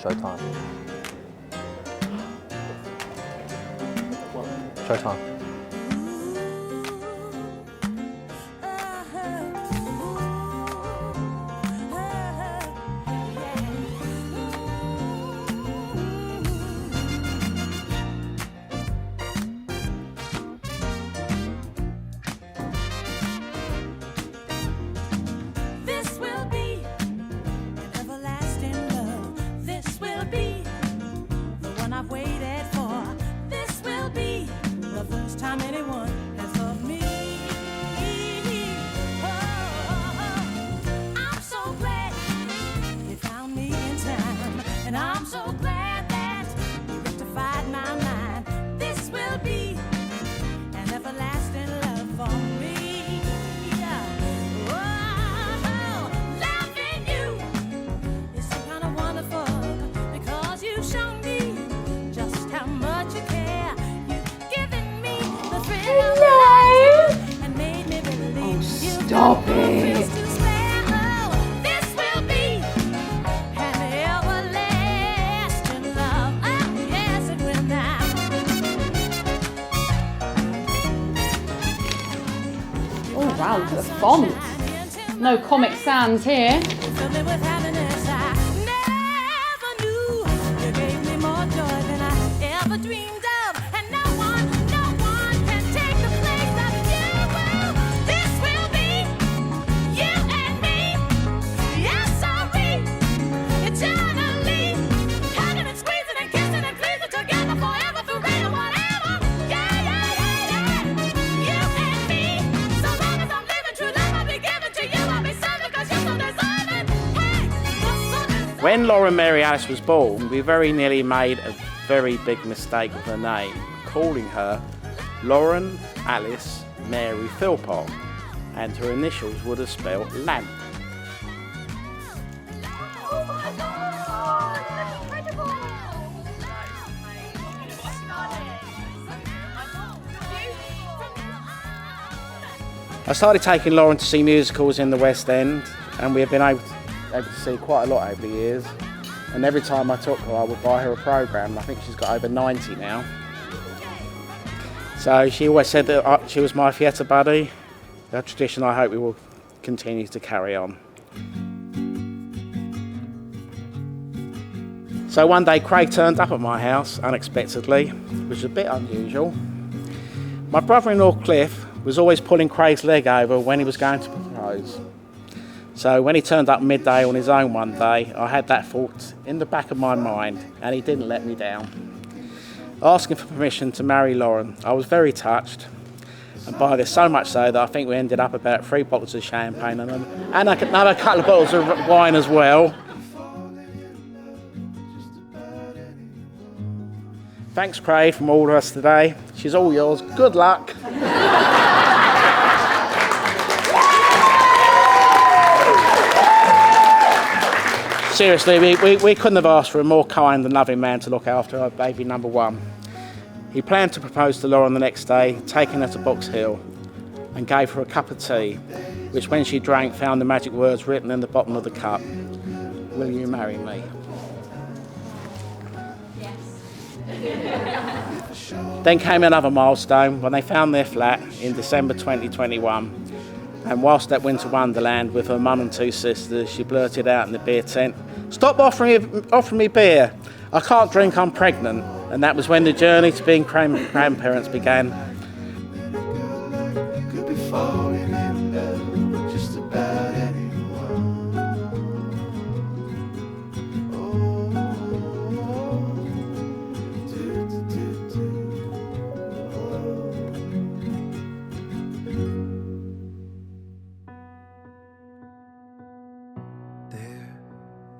Showtime. Showtime. This will be an everlasting love. This will be the one I've waited for. This will be the first time anyone has loved me. Oh, I'm so glad you found me in time, and I'm so glad that you rectified my mind. This will be an everlasting love for me. Oh, loving you is so kind of wonderful because you've shown me just how much you care. You've given me the thrill of life and made me believe you. Stop it. To spare. Oh, this will be an everlasting love. Oh, yes, it will now. Oh wow, look at the font. No Comic Sans here. Fill me with happiness. I never knew you gave me more joy than I ever dreamed of, and no one can take the place of you. This will be you and me. Yes, sorry, eternally hugging and squeezing and kissing and pleasing together forever, forever, whatever. Yeah, yeah, yeah, yeah. You and me. So long as I'm living true love, I'll be giving to you. I'll be serving 'cause you're so deserving. Hey, you're so deserving. When Lauren Mary Alice was born, we very nearly made a very big mistake with her name, calling her Lauren Alice Mary Philpott, and her initials would have spelled lamp. Oh my God! That's incredible! I started taking Lauren to see musicals in the West End, and we have been able to see quite a lot over the years. And every time I took her, I would buy her a programme. I think she's got over 90 now. So she always said that she was my theatre buddy, a tradition I hope we will continue to carry on. So one day Craig turned up at my house unexpectedly, which was a bit unusual. My brother-in-law Cliff was always pulling Craig's leg over when he was going to propose. So when he turned up midday on his own one day, I had that thought in the back of my mind, and he didn't let me down. Asking for permission to marry Lauren, I was very touched, and by this so much so that I think we ended up about 3 bottles of champagne and another couple of bottles of wine as well. Thanks, Craig, from all of us today. She's all yours. Good luck. Seriously, we couldn't have asked for a more kind and loving man to look after our baby number one. He planned to propose to Lauren the next day, taking her to Box Hill, and gave her a cup of tea, which when she drank found the magic words written in the bottom of the cup. Will you marry me? Then came another milestone when they found their flat in December 2021. And whilst at Winter Wonderland with her mum and 2 sisters, she blurted out in the beer tent, "Stop offering me beer. I can't drink, I'm pregnant." And that was when the journey to being grandparents began. Could be falling in love with just about anyone. There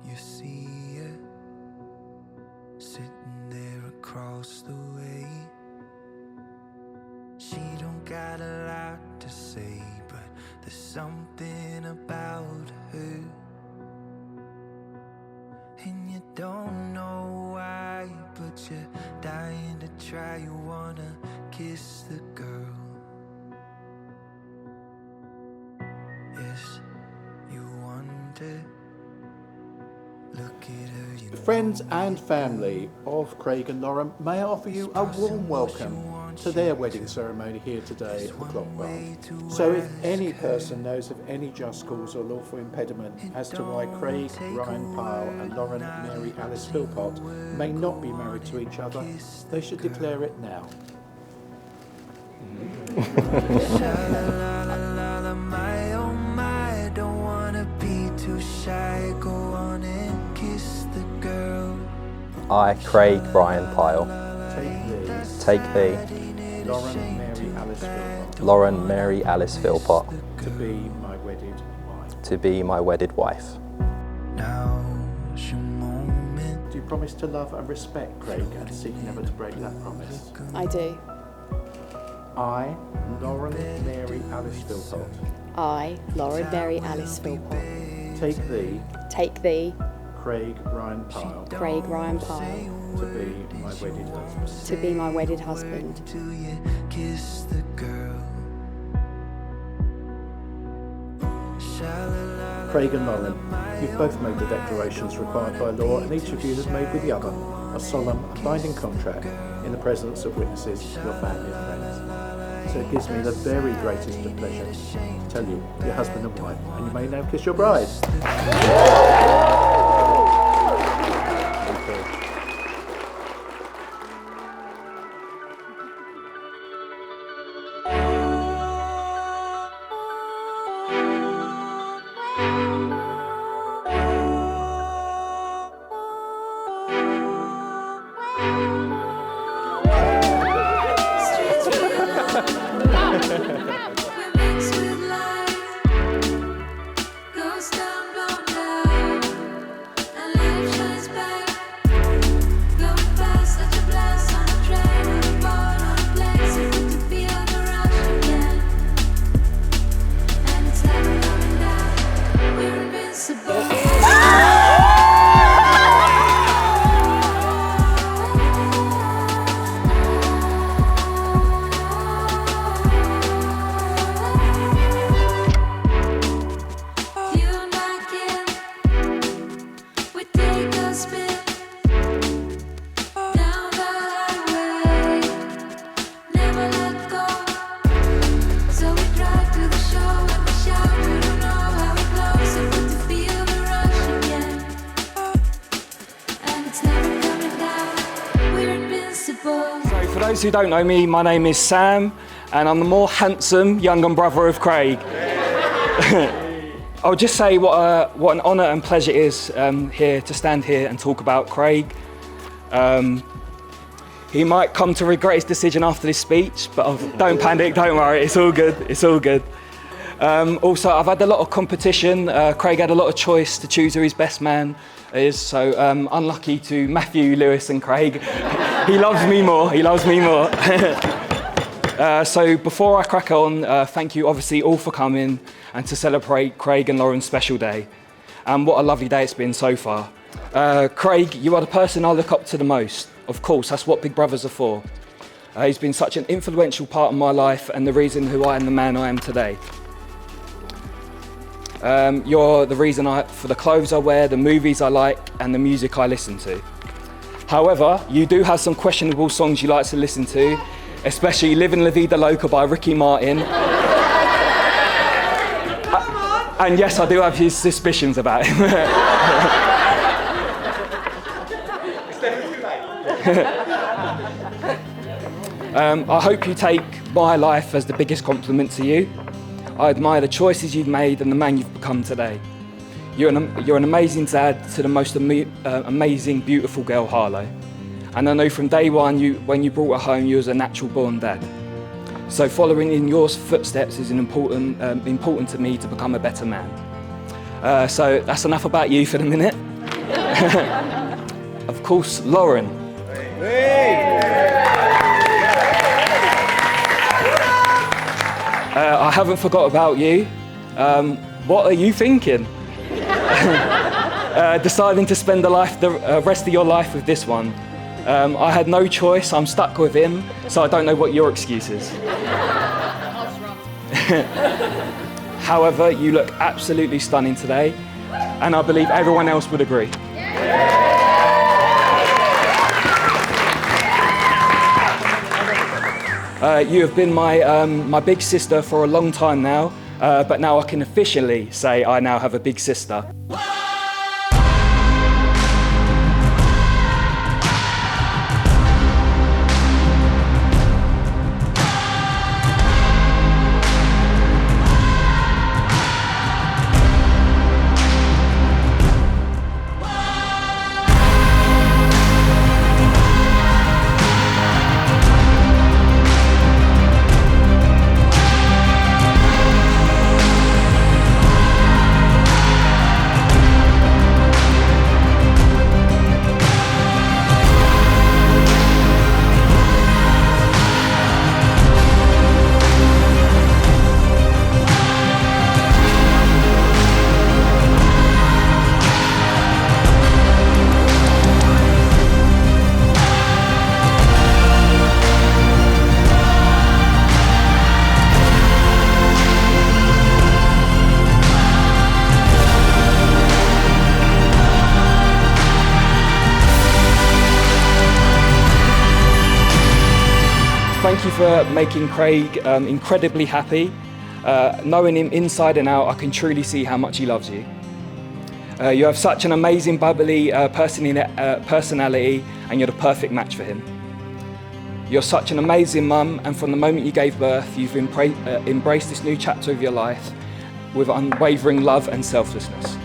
you see it, sitting there across the way. She don't got a lot to say, but there's something about her, and you don't know why, but you're dying to try. You wanna kiss the girl. Yes, you wonder, Look at her, you Friends and family of Craig and Lauren, may I offer you a warm welcome to their wedding ceremony here today at the Clock Bar. So if any person knows of any just cause or lawful impediment as to why Craig Ryan Pyle and Lauren Mary Alice Philpott may not be married to each other, they should declare it now. Sha-la-la-la-la, my oh my, don't wanna be too shy. Go on and kiss the girl. I, Craig Ryan Pyle, Take take thee, Lauren Mary Alice Philpott, Lauren Mary Alice Philpott, to be my wedded wife. to be my wedded wife. Now's your moment. Do you promise to love and respect Craig and seek never to break that promise? I do. I, Lauren Mary Alice Philpott, I, Lauren Mary Alice Philpott, take thee, take thee, Craig Ryan Pyle, Craig Ryan Pyle, to be my wedded husband. to be my wedded husband. Till you kiss the girl. Sha-la-la-la. Craig and Lauren, you've both made the declarations required by law, and each of you has made with the other a solemn and binding contract in the presence of witnesses, your family and friends. So it gives me the very greatest of pleasure to tell you, you're husband and wife, and you may now kiss your bride. For those who don't know me, my name is Sam, and I'm the more handsome younger brother of Craig. I'll just say what an honour and pleasure it is here to stand here and talk about Craig. He might come to regret his decision after this speech, but don't panic, don't worry, it's all good, it's all good. Also, I've had a lot of competition. Craig had a lot of choice to choose who his best man is, so unlucky to Matthew, Lewis and Craig. He loves me more, he loves me more. So before I crack on, thank you obviously all for coming and to celebrate Craig and Lauren's special day. And what a lovely day it's been so far. Craig, you are the person I look up to the most. Of course, that's what Big Brothers are for. He's been such an influential part of my life and the reason who I am the man I am today. You're the reason for the clothes I wear, the movies I like, and the music I listen to. However, you do have some questionable songs you like to listen to, especially Livin' La Vida Loca by Ricky Martin. And yes, I do have his suspicions about him. I hope you take my life as the biggest compliment to you. I admire the choices you've made and the man you've become today. You're an amazing dad to the most amazing, beautiful girl, Harlow. And I know from day one, when you brought her home, you was a natural born dad. So following in your footsteps is important to me to become a better man. So that's enough about you for the minute. Of course, Lauren. I haven't forgot about you. What are you thinking? Deciding to spend the rest of your life with this one. I had no choice, I'm stuck with him, so I don't know what your excuse is. However, you look absolutely stunning today, and I believe everyone else would agree. You have been my big sister for a long time now, but now I can officially say I now have a big sister. Thank you for making Craig incredibly happy. Knowing him inside and out, I can truly see how much he loves you. You have such an amazing, bubbly personality, and you're the perfect match for him. You're such an amazing mum, and from the moment you gave birth, you've embraced this new chapter of your life with unwavering love and selflessness.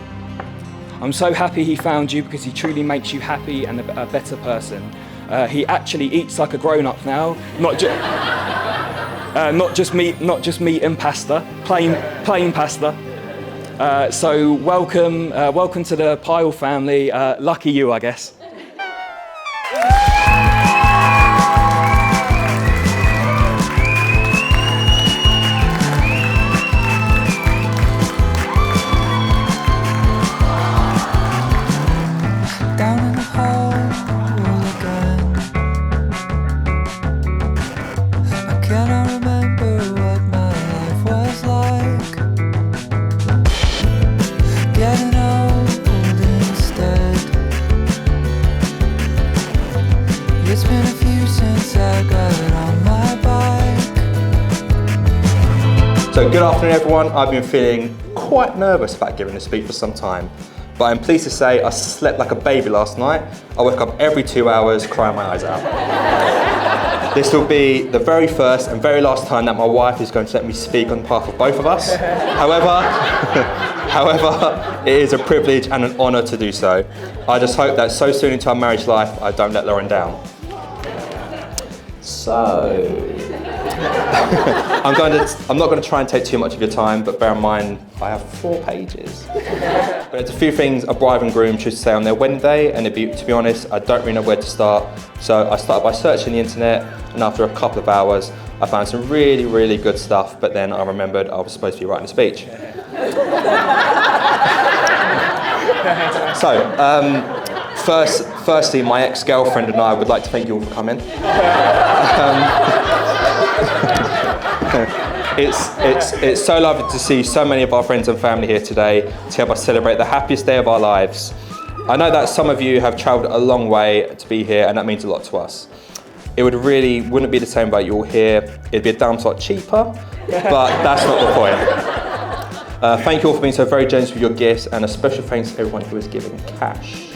I'm so happy he found you because he truly makes you happy and a better person. He actually eats like a grown-up now, not just meat and pasta, plain pasta. So welcome to the Pyle family. Lucky you, I guess. Down in the hole again. I cannot remember what my life was like. Getting old instead. It's been a few since I got on my bike. So good afternoon everyone. I've been feeling quite nervous about giving this speech for some time, but I'm pleased to say I slept like a baby last night. I woke up every 2 hours crying my eyes out. This will be the very first and very last time that my wife is going to let me speak on behalf of both of us. However, it is a privilege and an honour to do so. I just hope that so soon into our marriage life, I don't let Lauren down. So, I'm not going to try and take too much of your time, but bear in mind, I have 4 pages. But there's a few things a bride and groom should say on their wedding day, and to be honest, I don't really know where to start. So I started by searching the internet, and after a couple of hours, I found some really, really good stuff, but then I remembered I was supposed to be writing a speech. So, firstly, my ex-girlfriend and I would like to thank you all for coming. It's so lovely to see so many of our friends and family here today to help us celebrate the happiest day of our lives. I know that some of you have travelled a long way to be here, and that means a lot to us. It wouldn't be the same without you all here. It'd be a damn lot cheaper, but that's not the point. Thank you all for being so very generous with your gifts, and a special thanks to everyone who has given cash.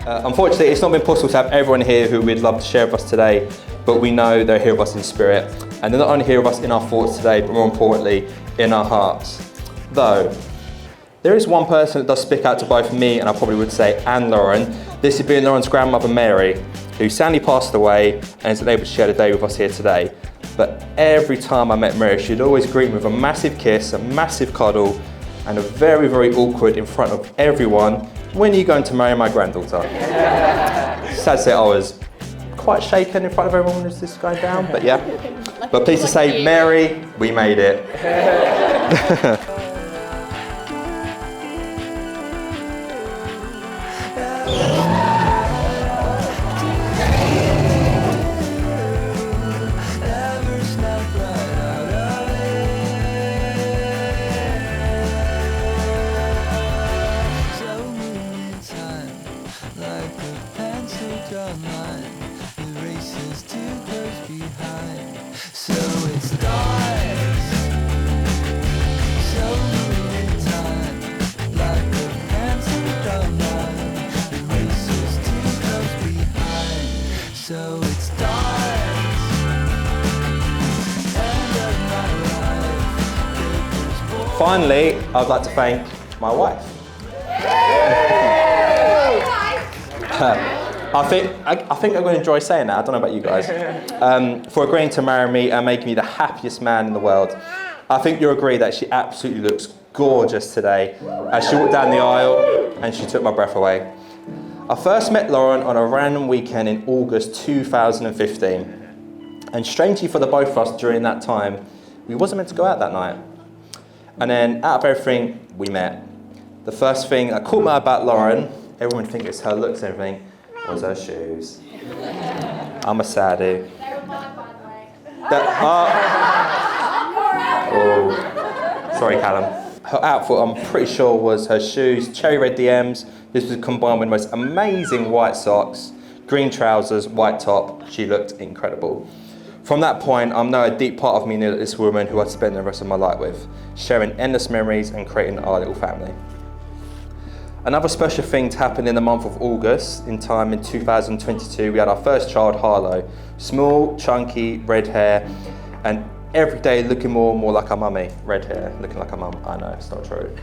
Unfortunately, it's not been possible to have everyone here who we'd love to share with us today, but we know they're here with us in spirit. And they're not only here with us in our thoughts today, but more importantly, in our hearts. Though, there is one person that does stick out to both me, and I probably would say, and Lauren. This is being Lauren's grandmother, Mary, who sadly passed away and isn't able to share the day with us here today. But every time I met Mary, she'd always greet me with a massive kiss, a massive cuddle, and a very, very awkward in front of everyone. When are you going to marry my granddaughter? Sad to say I was quite shaken in front of everyone as this is going down, but yeah. But pleased to say, Mary, we made it. Like a pencil drawn line, it races too close Finally, I'd like to thank my wife. I think I'm going to enjoy saying that. I don't know about you guys. For agreeing to marry me and making me the happiest man in the world. I think you'll agree that she absolutely looks gorgeous today as she walked down the aisle and she took my breath away. I first met Lauren on a random weekend in August 2015. And strangely for the both of us during that time, we wasn't meant to go out that night. And then out of everything, we met. The first thing that caught my eye about Lauren, everyone thinks it's her looks and everything, was her shoes. I'm a saddie. Oh, sorry, Callum. Her outfit, I'm pretty sure, was her shoes, cherry red DMs. This was combined with the most amazing white socks, green trousers, white top. She looked incredible. From that point, I know a deep part of me knew that this woman who I'd spend the rest of my life with, sharing endless memories and creating our little family. Another special thing to happen in the month of August, in 2022, we had our first child, Harlow. Small, chunky, red hair, and every day looking more and more like a mummy. Red hair, looking like a mum. I know, it's not true.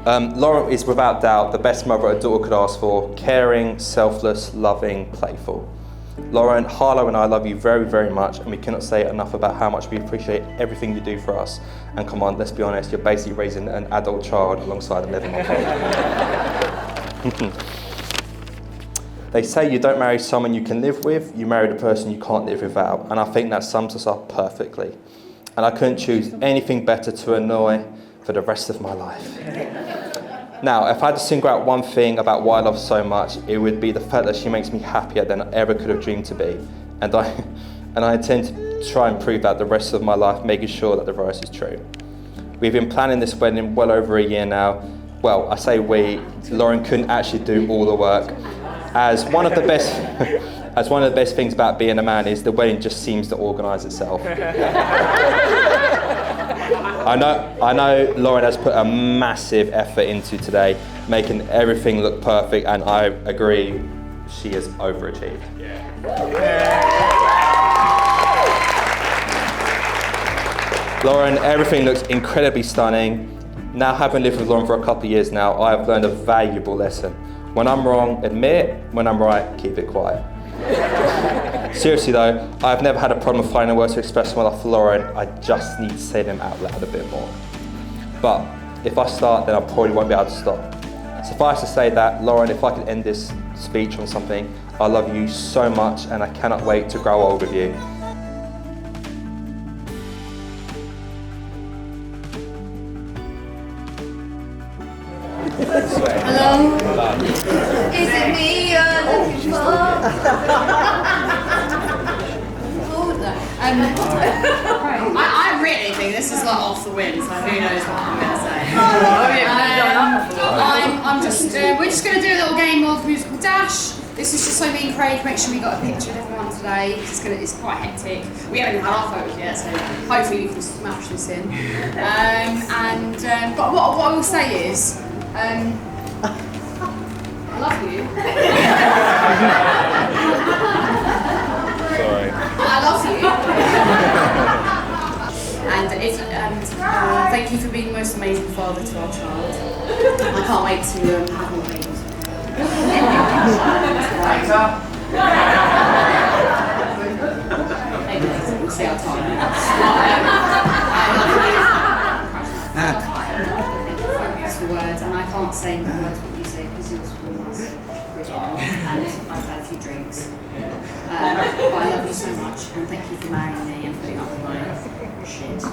Lauren is without doubt the best mother a daughter could ask for. Caring, selfless, loving, playful. Lauren, Harlow and I love you very, very much, and we cannot say enough about how much we appreciate everything you do for us. And come on, let's be honest, you're basically raising an adult child alongside an 11-month-old. They say you don't marry someone you can live with, you marry the person you can't live without, and I think that sums us up perfectly. And I couldn't choose anything better to annoy for the rest of my life. Now, if I had to single out one thing about why I love her so much, it would be the fact that she makes me happier than I ever could have dreamed to be. And I intend to try and prove that the rest of my life, making sure that the reverse is true. We've been planning this wedding well over a year now. Well, I say we, Lauren couldn't actually do all the work. As one of the best things about being a man is the wedding just seems to organise itself. I know Lauren has put a massive effort into today, making everything look perfect, and I agree, she has overachieved. Lauren, everything looks incredibly stunning. Now, having lived with Lauren for a couple of years now, I have learned a valuable lesson. When I'm wrong, admit it. When I'm right, keep it quiet. Seriously though, I've never had a problem finding words to express my love for Lauren. I just need to say them out loud a bit more. But if I start, then I probably won't be able to stop. Suffice to say that, Lauren, if I could end this speech on something, I love you so much and I cannot wait to grow old with you. Hello? Is it me you're looking for? I really think this is like off the wind, so who knows what I'm going to say. We're just going to do a little game of musical dash. This is just so me and Craig make sure we got a picture of everyone today. It's quite hectic. We haven't even had our photos yet, so hopefully we can smash this in. But what I will say is, I love you. Sorry. I love you. And thank you for being the most amazing father to our child. I can't wait to have more babies. We'll see how time. Focus the words, and I can't say the words what you say because yours from us. And I've had a few drinks. But I love you so much, and thank you for marrying me and putting up with my shit.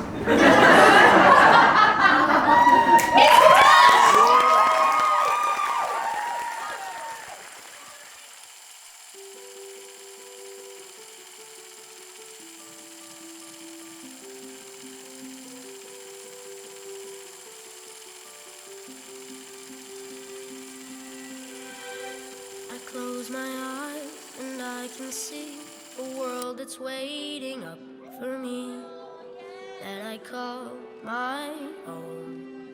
I close my eyes and I can see a world that's waiting up for me, that I call my own.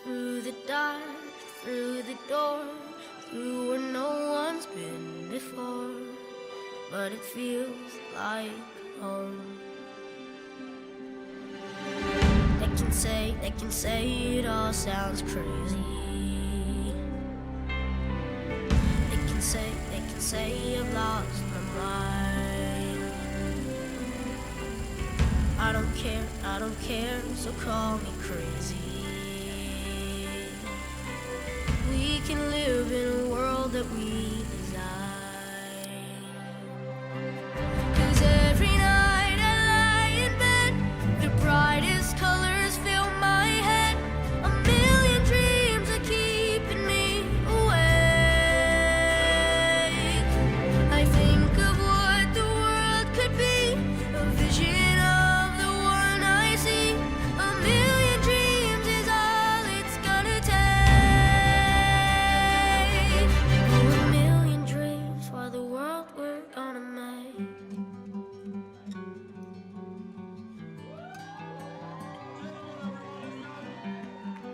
Through the dark, through the door, through where no one's been before, but it feels like home. can say it all sounds crazy. They can say I've lost my mind. I don't care, so call me crazy. We can live in a world that we design. 'Cause every night I lie in bed, the brightest colors fill my head. A million dreams are keeping me awake. I think of what the world could be, a vision of the one I see. A million dreams is all it's gonna take. Oh, a million dreams for the world we're gonna make.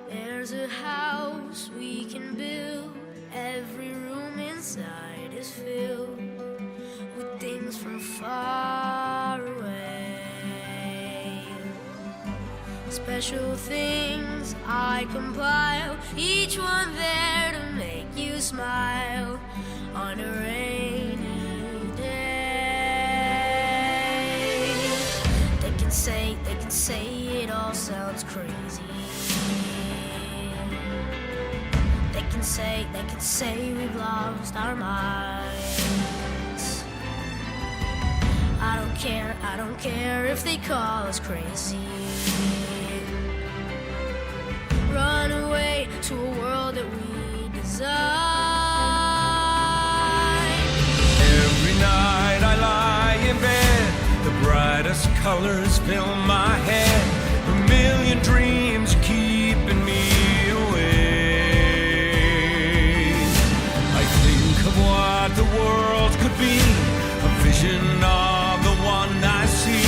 There's a house we can build. Every room inside is filled with things from far away. Special things I compile, each one there to make you smile on a rainy day. They can say it all sounds crazy. They can say we've lost our minds. I don't care if they call us crazy. Run away to a world that we design. Every night I lie in bed, the brightest colors fill my head. A million dreams keeping me awake. I think of what the world could be, a vision of the one I see.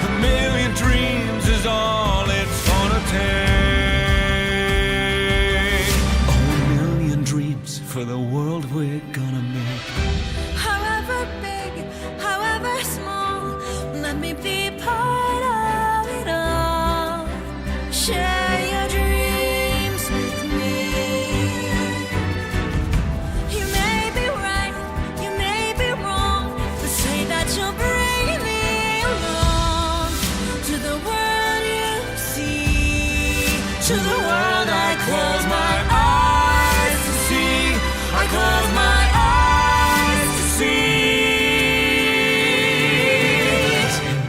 A million dreams is all it's gonna take. Oh, a million dreams for the world we're gonna make. However big, however small, let me be part of it all. Share your dreams with me. You may be right, you may be wrong, but say that you'll bring me along to the world you see, to the world I close my eyes to see. I close my eyes to see.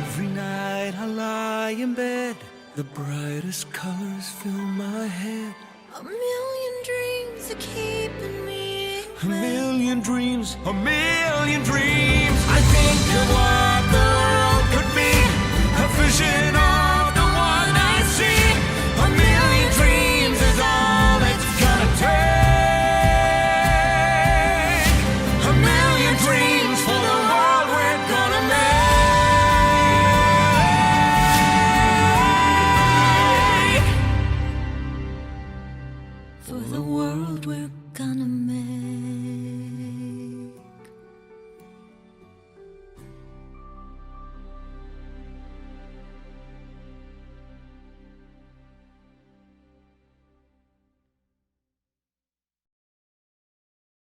Every night I lie in bed, the brightest colors fill my head. A million dreams are keeping me. A million dreams, a million dreams. I think of what the world could be, a vision of the one I see. A million dreams is all it's gonna take. A million dreams for the world we're gonna make. For the world we're gonna make.